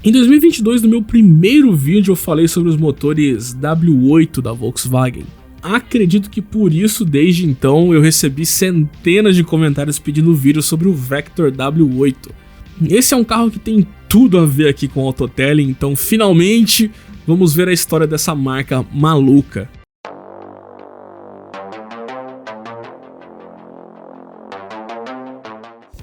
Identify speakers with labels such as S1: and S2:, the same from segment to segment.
S1: Em 2022, no meu primeiro vídeo, eu falei sobre os motores W8 da Volkswagen. Acredito que por isso, desde então, eu recebi centenas de comentários pedindo vídeos sobre o Vector W8. Esse é um carro que tem tudo a ver aqui com o Autotelling, então finalmente vamos ver a história dessa marca maluca.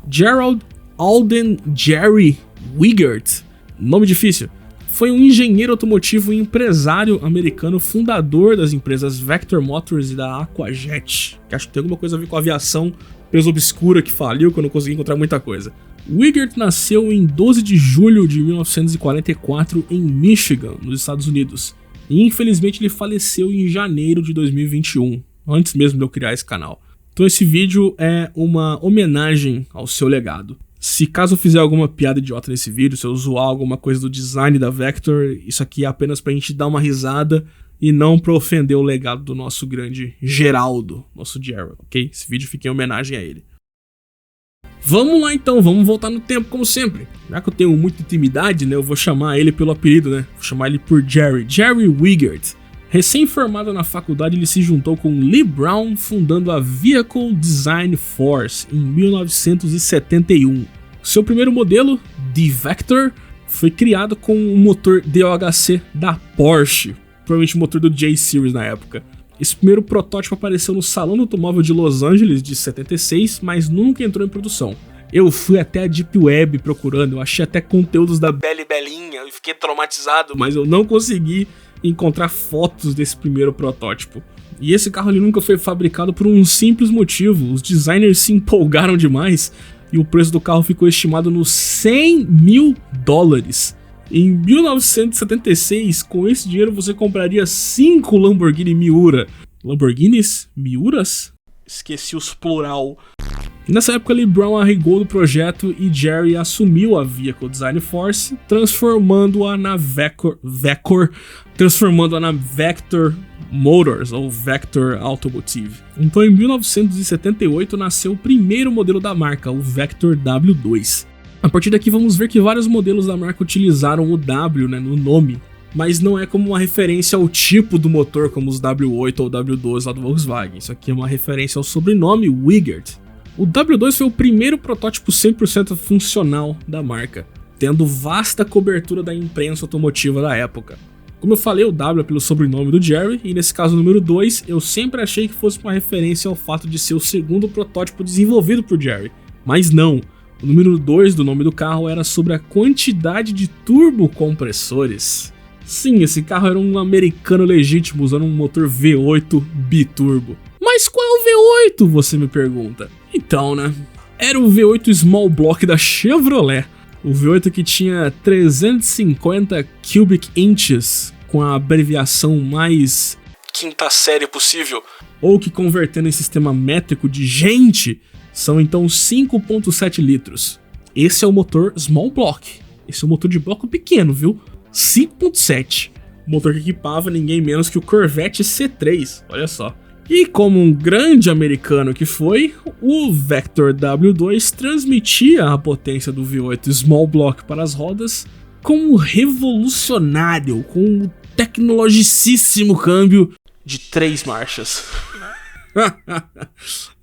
S1: Gerald Alden Jerry Wigert, nome difícil, foi um engenheiro automotivo e empresário americano, fundador das empresas Vector Motors e da Aquajet, que acho que tem alguma coisa a ver com a aviação, empresa obscura que faliu, que eu não consegui encontrar muita coisa. Wigert nasceu em 12 de julho de 1944 em Michigan, nos Estados Unidos, e infelizmente ele faleceu em janeiro de 2021, antes mesmo de eu criar esse canal. Então esse vídeo é uma homenagem ao seu legado. Se caso eu fizer alguma piada idiota nesse vídeo, se eu zoar alguma coisa do design da Vector, isso aqui é apenas pra gente dar uma risada e não pra ofender o legado do nosso grande Geraldo, nosso Gerald, ok? Esse vídeo fica em homenagem a ele. Vamos lá então, vamos voltar no tempo como sempre. Já que eu tenho muita intimidade, né, eu vou chamar ele pelo apelido, né? Vou chamar ele por Jerry Wigert. Recém-formado na faculdade, ele se juntou com Lee Brown, fundando a Vehicle Design Force em 1971. Seu primeiro modelo, The Vector, foi criado com um motor DOHC da Porsche, provavelmente o motor do J-Series na época. Esse primeiro protótipo apareceu no Salão do Automóvel de Los Angeles de 76, mas nunca entrou em produção. Eu fui até a Deep Web procurando, eu achei até conteúdos da Belle Belinha, eu fiquei traumatizado, mas eu não consegui encontrar fotos desse primeiro protótipo. E esse carro ele nunca foi fabricado por um simples motivo: os designers se empolgaram demais e o preço do carro ficou estimado nos $100 mil. Em 1976, com esse dinheiro você compraria 5 Lamborghini Miura. Lamborghinis? Miuras? Esqueci os plural. Nessa época, Lee Brown arregou do projeto e Jerry assumiu a Vehicle Design Force, transformando-a na Vector Motors, ou Vector Automotive. Então, em 1978, nasceu o primeiro modelo da marca, o Vector W2. A partir daqui, vamos ver que vários modelos da marca utilizaram o W, né, no nome, mas não é como uma referência ao tipo do motor, como os W8 ou W12 lá do Volkswagen. Isso aqui é uma referência ao sobrenome Wigert. O W2 foi o primeiro protótipo 100% funcional da marca, tendo vasta cobertura da imprensa automotiva da época. Como eu falei, o W é pelo sobrenome do Jerry, e nesse caso o número 2, eu sempre achei que fosse uma referência ao fato de ser o segundo protótipo desenvolvido por Jerry, mas não. O número 2 do nome do carro era sobre a quantidade de turbocompressores. Sim, esse carro era um americano legítimo usando um motor V8 biturbo. Mas qual é o V8, você me pergunta? Então, né? Era o V8 Small Block da Chevrolet. O V8 que tinha 350 cubic inches, com a abreviação mais quinta série possível, ou que convertendo em sistema métrico de gente, são então 5.7 litros. Esse é o motor Small Block. Esse é o motor de bloco pequeno, viu? 5.7. Motor que equipava ninguém menos que o Corvette C3, olha só. E como um grande americano que foi, o Vector W2 transmitia a potência do V8 Small Block para as rodas como revolucionário, com um tecnologicíssimo câmbio de 3 marchas.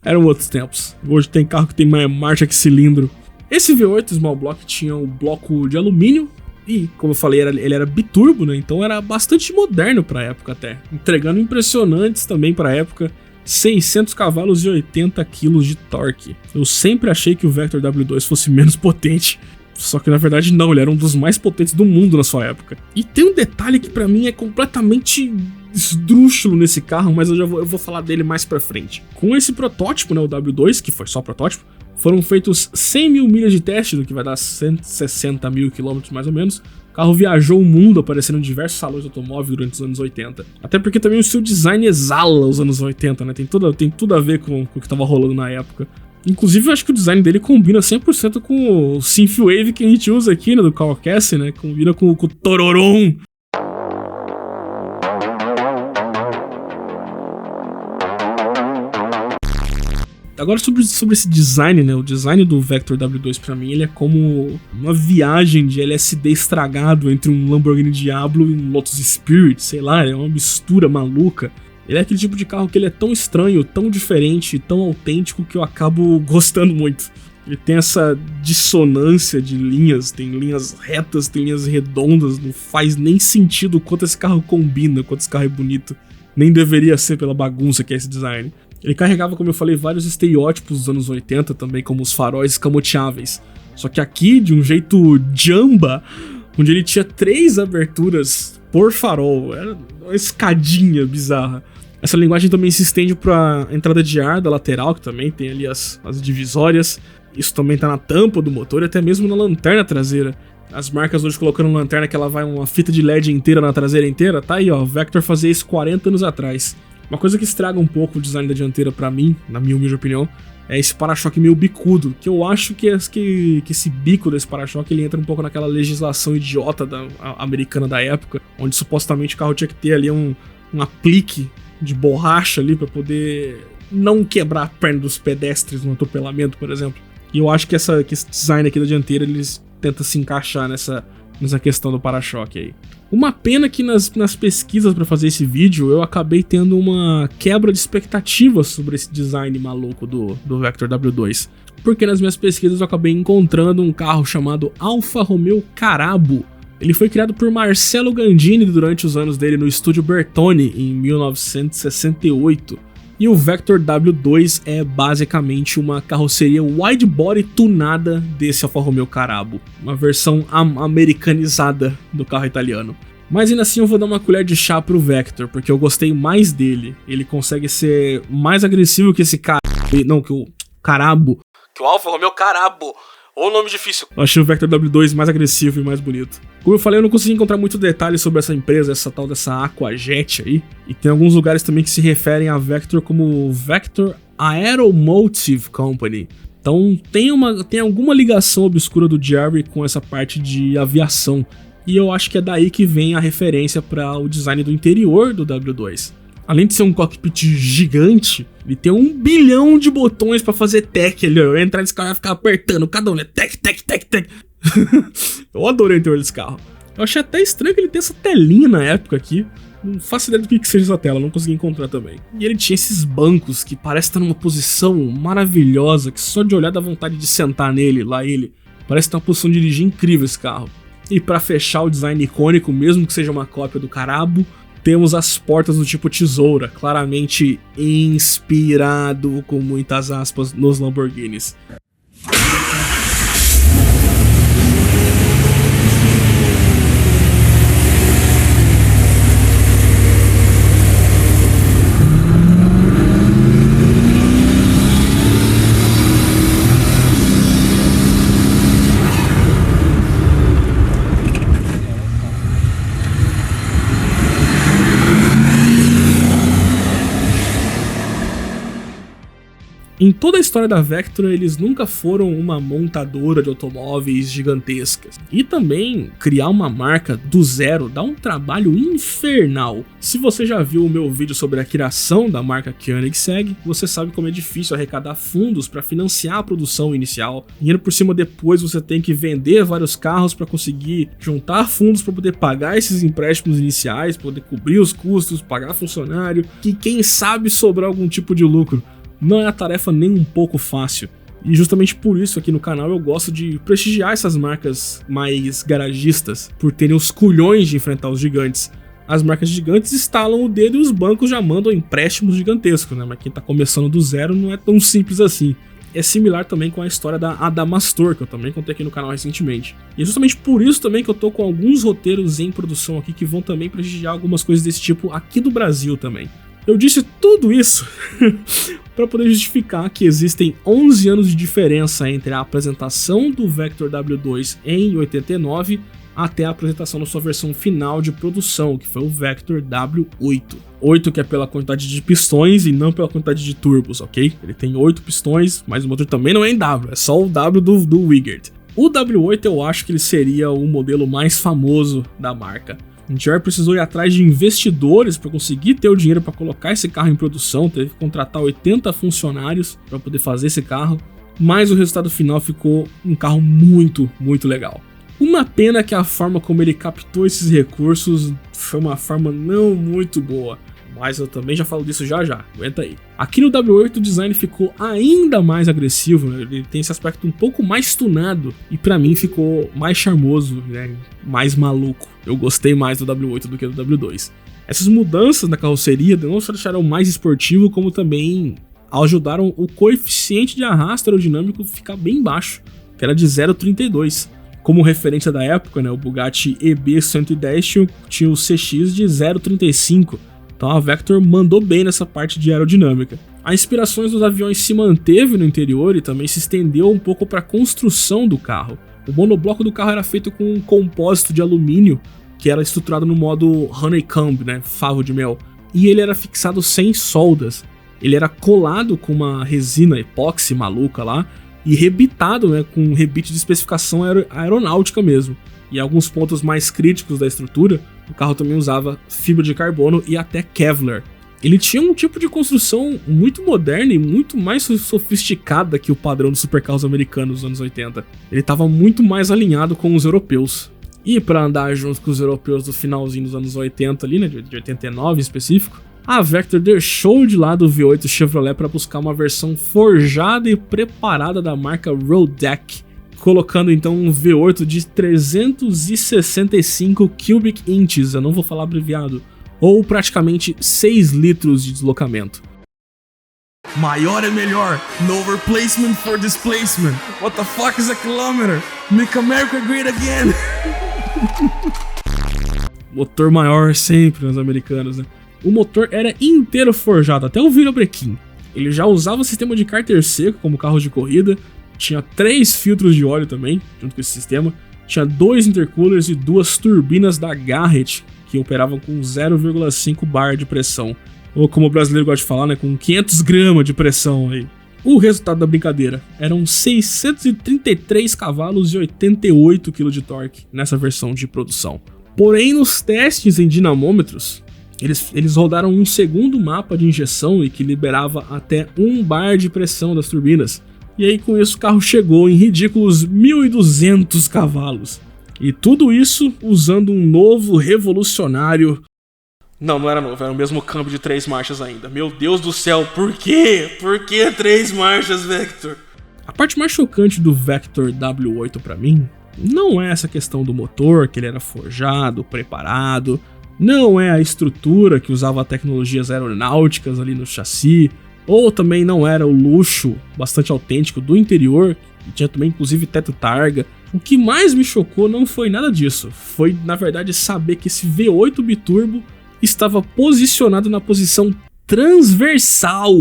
S1: Eram outros tempos. Hoje tem carro que tem mais marcha que cilindro. Esse V8 Small Block tinha um bloco de alumínio e, como eu falei, ele era biturbo, né? Então era bastante moderno pra época até, entregando impressionantes também pra época, 600 cavalos e 80 kg de torque. Eu sempre achei que o Vector W2 fosse menos potente, só que na verdade não, ele era um dos mais potentes do mundo na sua época. E tem um detalhe que pra mim é completamente esdrúxulo nesse carro, mas eu vou falar dele mais pra frente. Com esse protótipo, né, o W2, que foi só protótipo, foram feitos 100 mil milhas de teste, o que vai dar 160 mil quilômetros mais ou menos. O carro viajou o mundo, aparecendo em diversos salões de automóvel durante os anos 80. Até porque também o seu design exala os anos 80, né? Tem tudo a ver com o que estava rolando na época. Inclusive, eu acho que o design dele combina 100% com o Synthwave que a gente usa aqui, né, do Carcass, né? Combina com o Tororon. Agora sobre esse design, né? O design do Vector W2 pra mim, ele é como uma viagem de LSD estragado entre um Lamborghini Diablo e um Lotus Spirit, sei lá, é uma mistura maluca. Ele é aquele tipo de carro que ele é tão estranho, tão diferente, tão autêntico que eu acabo gostando muito. Ele tem essa dissonância de linhas, tem linhas retas, tem linhas redondas, não faz nem sentido o quanto esse carro combina, quanto esse carro é bonito. Nem deveria ser pela bagunça que é esse design. Ele carregava, como eu falei, vários estereótipos dos anos 80 também, como os faróis escamoteáveis. Só que aqui, de um jeito jamba, onde ele tinha 3 aberturas por farol, era uma escadinha bizarra. Essa linguagem também se estende para a entrada de ar da lateral, que também tem ali as divisórias. Isso também tá na tampa do motor e até mesmo na lanterna traseira. As marcas hoje colocando lanterna que ela vai uma fita de LED inteira na traseira inteira, tá aí ó, o Vector fazia isso 40 anos atrás. Uma coisa que estraga um pouco o design da dianteira pra mim, na minha humilde opinião, é esse para-choque meio bicudo, que eu acho que esse bico desse para-choque ele entra um pouco naquela legislação idiota americana da época, onde supostamente o carro tinha que ter ali um aplique de borracha ali pra poder não quebrar a perna dos pedestres no atropelamento, por exemplo. E eu acho que esse design aqui da dianteira eles tentam se encaixar nessa questão do para-choque aí. Uma pena que nas pesquisas para fazer esse vídeo eu acabei tendo uma quebra de expectativas sobre esse design maluco do Vector W2. Porque nas minhas pesquisas eu acabei encontrando um carro chamado Alfa Romeo Carabo. Ele foi criado por Marcello Gandini durante os anos dele no estúdio Bertone em 1968. E o Vector W2 é basicamente uma carroceria wide body tunada desse Alfa Romeo Carabo, uma versão americanizada do carro italiano. Mas ainda assim eu vou dar uma colher de chá pro Vector, porque eu gostei mais dele. Ele consegue ser mais agressivo que esse cara, não, que o Carabo, que o Alfa Romeo Carabo. Ou nome difícil. Eu achei o Vector W2 mais agressivo e mais bonito. Como eu falei, eu não consegui encontrar muito detalhe sobre essa empresa, essa tal dessa Aquajet aí. E tem alguns lugares também que se referem a Vector como Vector Aeromotive Company. Então tem alguma ligação obscura do Jerry com essa parte de aviação. E eu acho que é daí que vem a referência para o design do interior do W2. Além de ser um cockpit gigante, ele tem 1 bilhão de botões pra fazer tech ali, ó. Eu ia entrar nesse carro e ia ficar apertando cada um, né? Tech. Eu adorei o interior desse carro. Eu achei até estranho que ele tenha essa telinha na época aqui. Não faço ideia do que seja essa tela, não consegui encontrar também. E ele tinha esses bancos que parece estar numa posição maravilhosa, que só de olhar dá vontade de sentar nele, lá ele. Parece ter uma posição de dirigir incrível esse carro. E pra fechar o design icônico, mesmo que seja uma cópia do Carabo, temos as portas do tipo tesoura, claramente inspirado, com muitas aspas, nos Lamborghinis. Em toda a história da Vectra, eles nunca foram uma montadora de automóveis gigantescas. E também, criar uma marca do zero dá um trabalho infernal. Se você já viu o meu vídeo sobre a criação da marca Koenigsegg, você sabe como é difícil arrecadar fundos para financiar a produção inicial. E ainda por cima depois você tem que vender vários carros para conseguir juntar fundos para poder pagar esses empréstimos iniciais, poder cobrir os custos, pagar funcionário, que quem sabe sobrar algum tipo de lucro. Não é uma tarefa nem um pouco fácil. E justamente por isso aqui no canal eu gosto de prestigiar essas marcas mais garagistas, por terem os culhões de enfrentar os gigantes. As marcas gigantes estalam o dedo e os bancos já mandam empréstimos gigantescos, né? Mas quem tá começando do zero não é tão simples assim. É similar também com a história da Adamastor, que eu também contei aqui no canal recentemente. E é justamente por isso também que eu tô com alguns roteiros em produção aqui que vão também prestigiar algumas coisas desse tipo aqui do Brasil também. Eu disse tudo isso para poder justificar que existem 11 anos de diferença entre a apresentação do Vector W2 em 89 até a apresentação da sua versão final de produção, que foi o Vector W8. 8 que é pela quantidade de pistões e não pela quantidade de turbos, ok? Ele tem 8 pistões, mas o motor também não é em W, é só o W do Wigert. O W8 eu acho que ele seria o modelo mais famoso da marca. Jerry precisou ir atrás de investidores para conseguir ter o dinheiro para colocar esse carro em produção, teve que contratar 80 funcionários para poder fazer esse carro, mas o resultado final ficou um carro muito, muito legal. Uma pena que a forma como ele captou esses recursos foi uma forma não muito boa, mas eu também já falo disso já, aguenta aí. Aqui no W8 o design ficou ainda mais agressivo, né? Ele tem esse aspecto um pouco mais tunado e pra mim ficou mais charmoso, né? Mais maluco. Eu gostei mais do W8 do que do W2. Essas mudanças na carroceria não só deixaram mais esportivo, como também ajudaram o coeficiente de arrasto aerodinâmico ficar bem baixo, que era de 0,32. Como referência da época, né, o Bugatti EB110 tinha o CX de 0,35, então a Vector mandou bem nessa parte de aerodinâmica. A inspirações dos aviões se manteve no interior e também se estendeu um pouco para a construção do carro. O monobloco do carro era feito com um compósito de alumínio, que era estruturado no modo honeycomb, né, favo de mel, e ele era fixado sem soldas. Ele era colado com uma resina epóxi maluca lá, e rebitado, né, com um rebite de especificação aeronáutica mesmo. E alguns pontos mais críticos da estrutura, o carro também usava fibra de carbono e até Kevlar. Ele tinha um tipo de construção muito moderna e muito mais sofisticada que o padrão dos supercarros americanos dos anos 80. Ele estava muito mais alinhado com os europeus. E para andar junto com os europeus do finalzinho dos anos 80 ali, né, de 89 em específico, a Vector deixou de lado o V8 Chevrolet para buscar uma versão forjada e preparada da marca Rodeck, colocando então um V8 de 365 cubic inches, eu não vou falar abreviado, ou praticamente 6 litros de deslocamento. Maior é melhor, no replacement for displacement. What the fuck is a kilometer? Make America great again. Motor maior sempre nos americanos, né? O motor era inteiro forjado, até o virabrequim. Ele já usava sistema de cárter seco como carro de corrida, tinha 3 filtros de óleo também, junto com esse sistema, tinha 2 intercoolers e 2 turbinas da Garrett, que operavam com 0,5 bar de pressão, ou como o brasileiro gosta de falar, né, com 500 gramas de pressão aí. O resultado da brincadeira eram 633 cavalos e 88 kg de torque nessa versão de produção. Porém, nos testes em dinamômetros, eles rodaram um segundo mapa de injeção e que liberava até 1 bar de pressão das turbinas. E aí com isso o carro chegou em ridículos 1.200 cavalos. E tudo isso usando um novo revolucionário... Não era novo, era o mesmo câmbio de 3 marchas ainda. Meu Deus do céu, por quê? Por que 3 marchas, Vector? A parte mais chocante do Vector W8 pra mim não é essa questão do motor, que ele era forjado, preparado... Não é a estrutura que usava tecnologias aeronáuticas ali no chassi, ou também não era o luxo bastante autêntico do interior, que tinha também inclusive teto targa. O que mais me chocou não foi nada disso, foi na verdade saber que esse V8 biturbo estava posicionado na posição transversal.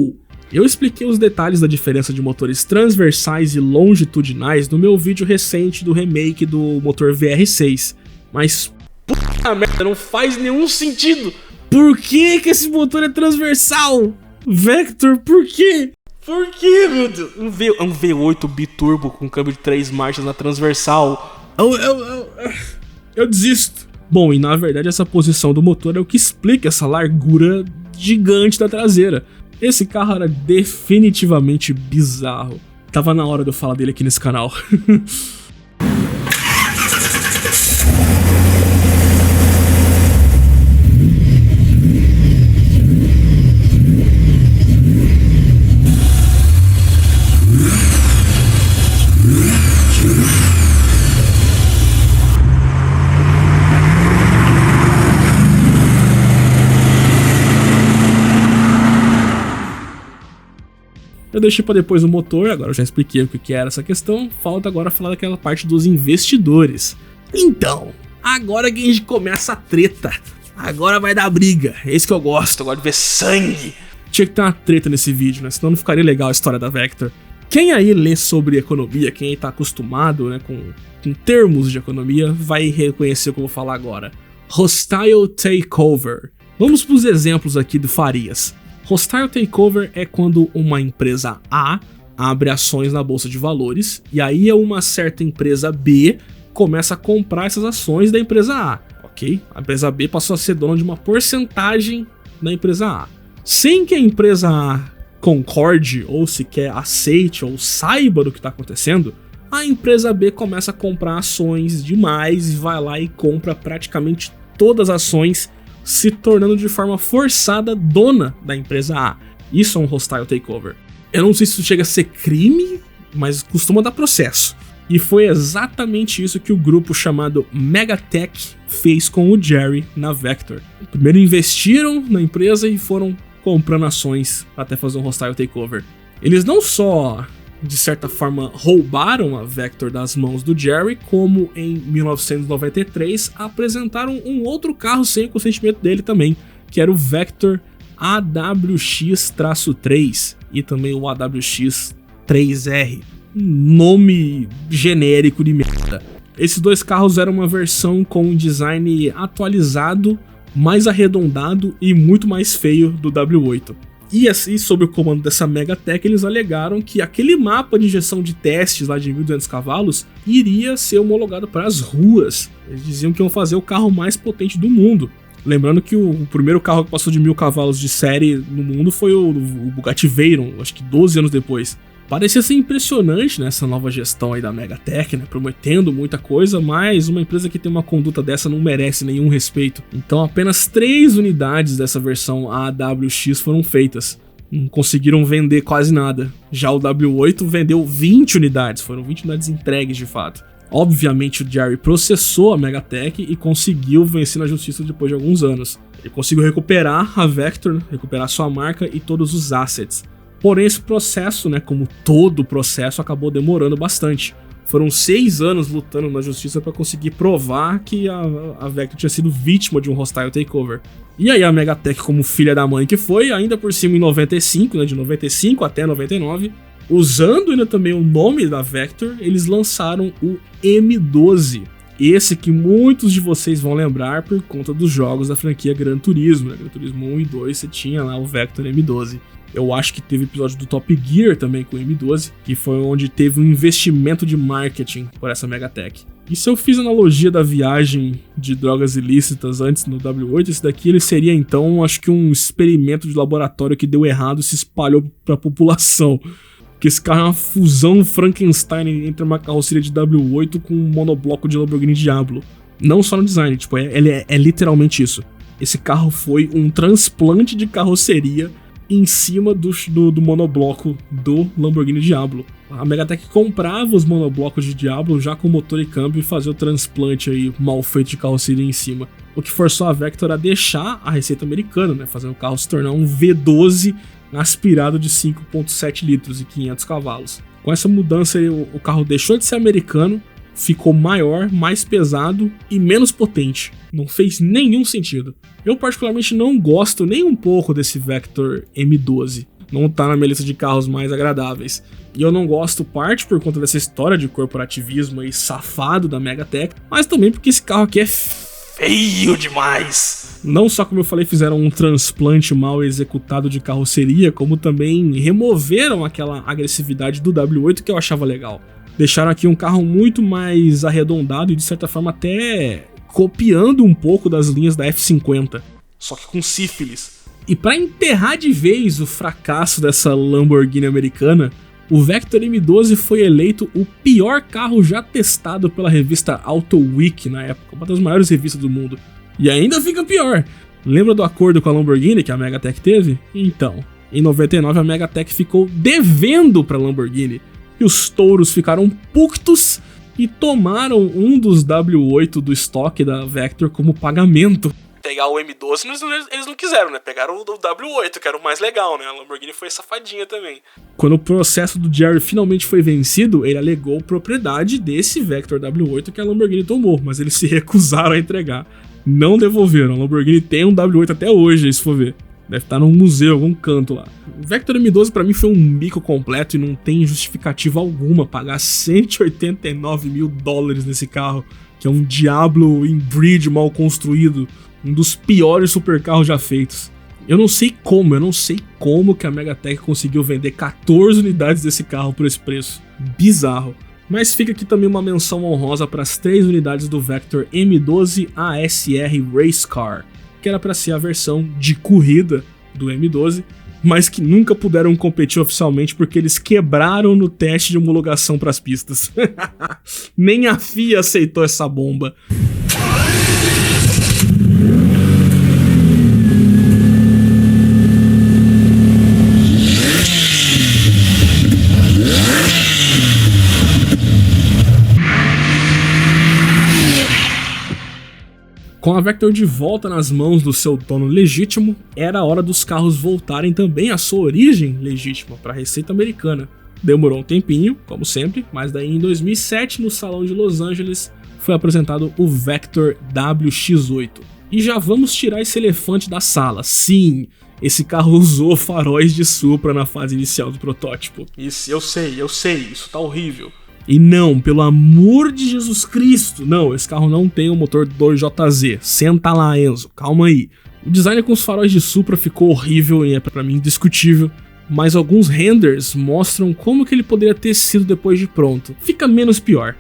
S1: Eu expliquei os detalhes da diferença de motores transversais e longitudinais no meu vídeo recente do remake do motor VR6, mas... Puta merda, não faz nenhum sentido. Por que esse motor é transversal? Vector, por quê? Por quê, meu Deus? Um V8 biturbo com câmbio de 3 marchas na transversal. Eu desisto. Bom, e na verdade essa posição do motor é o que explica essa largura gigante da traseira. Esse carro era definitivamente bizarro. Tava na hora de eu falar dele aqui nesse canal. Eu deixei pra depois o motor, agora eu já expliquei o que era essa questão, falta agora falar daquela parte dos investidores. Então, agora que a gente começa a treta, agora vai dar briga, é isso que eu gosto de ver sangue. Tinha que ter uma treta nesse vídeo, né, senão não ficaria legal a história da Vector. Quem aí lê sobre economia, quem aí tá acostumado, né, com termos de economia, vai reconhecer o que eu vou falar agora. Hostile Takeover. Vamos pros exemplos aqui do Farias. Hostile Takeover é quando uma empresa A abre ações na bolsa de valores e aí uma certa empresa B começa a comprar essas ações da empresa A, ok? A empresa B passou a ser dona de uma porcentagem da empresa A. Sem que a empresa A concorde, ou sequer aceite, ou saiba do que está acontecendo, a empresa B começa a comprar ações demais e vai lá e compra praticamente todas as ações, se tornando de forma forçada dona da empresa A. Isso é um hostile takeover. Eu não sei se isso chega a ser crime, mas costuma dar processo. E foi exatamente isso que o grupo chamado Megatech fez com o Jerry na Vector. Primeiro investiram na empresa e foram comprando ações até fazer um hostile takeover. Eles não só, de certa forma, roubaram a Vector das mãos do Jerry, como em 1993 apresentaram um outro carro sem o consentimento dele também, que era o Vector AWX-3 e também o AWX-3R. Nome genérico de merda. Esses dois carros eram uma versão com um design atualizado, mais arredondado e muito mais feio do W8. E assim, sob o comando dessa Megatech, eles alegaram que aquele mapa de injeção de testes lá de 1.200 cavalos iria ser homologado para as ruas. Eles diziam que iam fazer o carro mais potente do mundo. Lembrando que o primeiro carro que passou de 1.000 cavalos de série no mundo foi o Bugatti Veyron, acho que 12 anos depois. Parecia ser impressionante nessa nova gestão aí da Megatech, né, prometendo muita coisa, mas uma empresa que tem uma conduta dessa não merece nenhum respeito. Então apenas 3 unidades dessa versão AWX foram feitas. Não conseguiram vender quase nada. Já o W8 vendeu 20 unidades, foram 20 unidades entregues de fato. Obviamente o Jerry processou a Megatech e conseguiu vencer na justiça depois de alguns anos. Ele conseguiu recuperar a Vector, recuperar sua marca e todos os assets. Porém, esse processo, né, como todo processo, acabou demorando bastante. Foram 6 anos lutando na justiça para conseguir provar que a Vector tinha sido vítima de um hostile takeover. E aí a Megatech, como filha da mãe que foi, ainda por cima em 95, né, de 95 até 99, usando ainda também o nome da Vector, eles lançaram o M12. Esse que muitos de vocês vão lembrar por conta dos jogos da franquia Gran Turismo, né? Gran Turismo 1 e 2, você tinha lá o Vector M12. Eu acho que teve episódio do Top Gear também com o M12, que foi onde teve um investimento de marketing por essa Megatech. E se eu fiz analogia da viagem de drogas ilícitas antes no W8, esse daqui ele seria então, acho que um experimento de laboratório que deu errado e se espalhou para a população. Porque esse carro é uma fusão Frankenstein entre uma carroceria de W8 com um monobloco de Lamborghini Diablo. Não só no design, tipo, é literalmente isso. Esse carro foi um transplante de carroceria em cima do monobloco do Lamborghini Diablo. A Megatech comprava os monoblocos de Diablo já com motor e câmbio e fazia o transplante aí mal feito de carroceria em cima. O que forçou a Vector a deixar a receita americana, né, fazendo o carro se tornar um V12 aspirado de 5.7 litros e 500 cavalos. Com essa mudança o carro deixou de ser americano, ficou maior, mais pesado e menos potente. Não fez nenhum sentido. Eu particularmente não gosto nem um pouco desse Vector M12. Não tá na minha lista de carros mais agradáveis. E eu não gosto parte por conta dessa história de corporativismo aí safado da Megatech, mas também porque esse carro aqui é feio demais. Não só, como eu falei, fizeram um transplante mal executado de carroceria, como também removeram aquela agressividade do W8 que eu achava legal. Deixaram aqui um carro muito mais arredondado e de certa forma até copiando um pouco das linhas da F50, só que com sífilis. E para enterrar de vez o fracasso dessa Lamborghini americana, o Vector M12 foi eleito o pior carro já testado pela revista Auto Week na época, uma das maiores revistas do mundo. E ainda fica pior. Lembra do acordo com a Lamborghini que a Megatech teve? Então, em 99 a Megatech ficou devendo para a Lamborghini. E os touros ficaram puctos e tomaram um dos W8 do estoque da Vector como pagamento. Pegar o M12 eles não quiseram, né? Pegaram o W8, que era o mais legal, né? A Lamborghini foi safadinha também. Quando o processo do Jerry finalmente foi vencido, ele alegou propriedade desse Vector W8 que a Lamborghini tomou, mas eles se recusaram a entregar. Não devolveram. A Lamborghini tem um W8 até hoje, se for ver. Deve estar num museu, algum canto lá. O Vector M12 pra mim foi um mico completo e não tem justificativa alguma pagar $189 mil nesse carro, que é um Diablo Inbreed mal construído, um dos piores supercarros já feitos. Eu não sei como que a Megatech conseguiu vender 14 unidades desse carro por esse preço. Bizarro. Mas fica aqui também uma menção honrosa para as 3 unidades do Vector M12 ASR Race Car, que era para ser a versão de corrida do M12, mas que nunca puderam competir oficialmente porque eles quebraram no teste de homologação para as pistas. Nem a FIA aceitou essa bomba. Com a Vector de volta nas mãos do seu dono legítimo, era a hora dos carros voltarem também à sua origem legítima, para a receita americana. Demorou um tempinho, como sempre, mas daí em 2007, no Salão de Los Angeles, foi apresentado o Vector WX8. E já vamos tirar esse elefante da sala. Sim, esse carro usou faróis de Supra na fase inicial do protótipo. Isso, eu sei, isso tá horrível. E não, pelo amor de Jesus Cristo, não, esse carro não tem um motor 2JZ, senta lá, Enzo, calma aí. O design com os faróis de Supra ficou horrível e é pra mim indiscutível, mas alguns renders mostram como que ele poderia ter sido depois de pronto. Fica menos pior.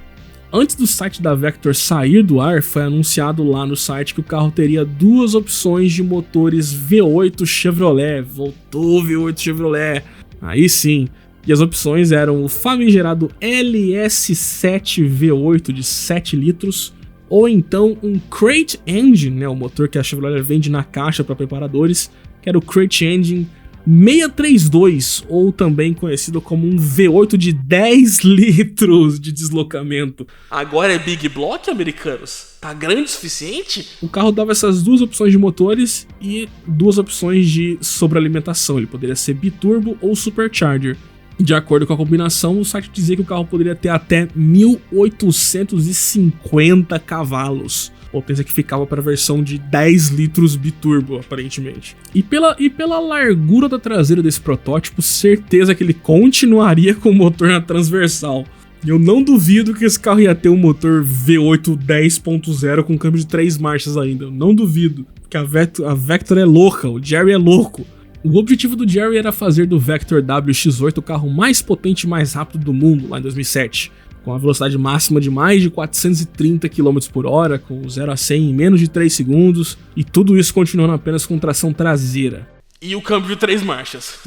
S1: Antes do site da Vector sair do ar, foi anunciado lá no site que o carro teria 2 opções de motores V8 Chevrolet. Voltou V8 Chevrolet, aí sim. E as opções eram o famigerado LS7 V8 de 7 litros, ou então um Crate Engine, né, o motor que a Chevrolet vende na caixa para preparadores, que era o Crate Engine 632, ou também conhecido como um V8 de 10 litros de deslocamento. Agora é Big Block, americanos? Tá grande o suficiente? O carro dava essas 2 opções de motores e 2 opções de sobrealimentação. Ele poderia ser biturbo ou supercharger. De acordo com a combinação, o site dizia que o carro poderia ter até 1850 cavalos. Potência que ficava para a versão de 10 litros biturbo, aparentemente. E pela largura da traseira desse protótipo, certeza que ele continuaria com o motor na transversal. Eu não duvido que esse carro ia ter um motor V8 10.0 com câmbio de 3 marchas ainda. Eu não duvido. Porque a Vector é louca, o Jerry é louco. O objetivo do Jerry era fazer do Vector WX8 o carro mais potente e mais rápido do mundo, lá em 2007, com a velocidade máxima de mais de 430 km por hora, com 0 a 100 em menos de 3 segundos, e tudo isso continuando apenas com tração traseira. E o câmbio de 3 marchas.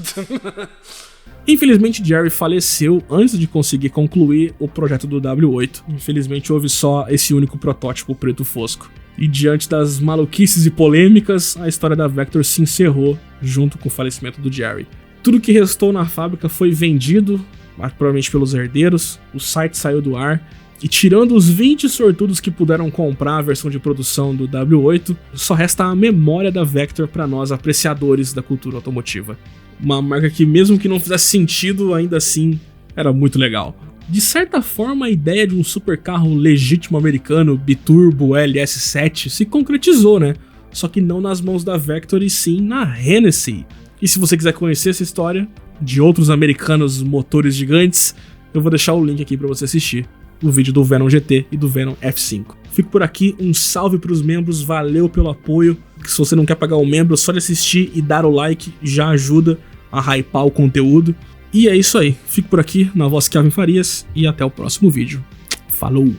S1: Infelizmente, Jerry faleceu antes de conseguir concluir o projeto do W8. Infelizmente, houve só esse único protótipo preto fosco. E diante das maluquices e polêmicas, a história da Vector se encerrou junto com o falecimento do Jerry. Tudo que restou na fábrica foi vendido, provavelmente pelos herdeiros, o site saiu do ar, e tirando os 20 sortudos que puderam comprar a versão de produção do W8, só resta a memória da Vector para nós apreciadores da cultura automotiva. Uma marca que, mesmo que não fizesse sentido, ainda assim era muito legal. De certa forma, a ideia de um supercarro legítimo americano biturbo LS7 se concretizou, né? Só que não nas mãos da Vector e sim na Hennessy. E se você quiser conhecer essa história de outros americanos motores gigantes, eu vou deixar o link aqui para você assistir o vídeo do Venom GT e do Venom F5. Fico por aqui, um salve para os membros, valeu pelo apoio. Se você não quer pagar um membro, só de assistir e dar o like já ajuda a hypar o conteúdo. E é isso aí, fico por aqui, na voz Kelvin Farias, e até o próximo vídeo. Falou!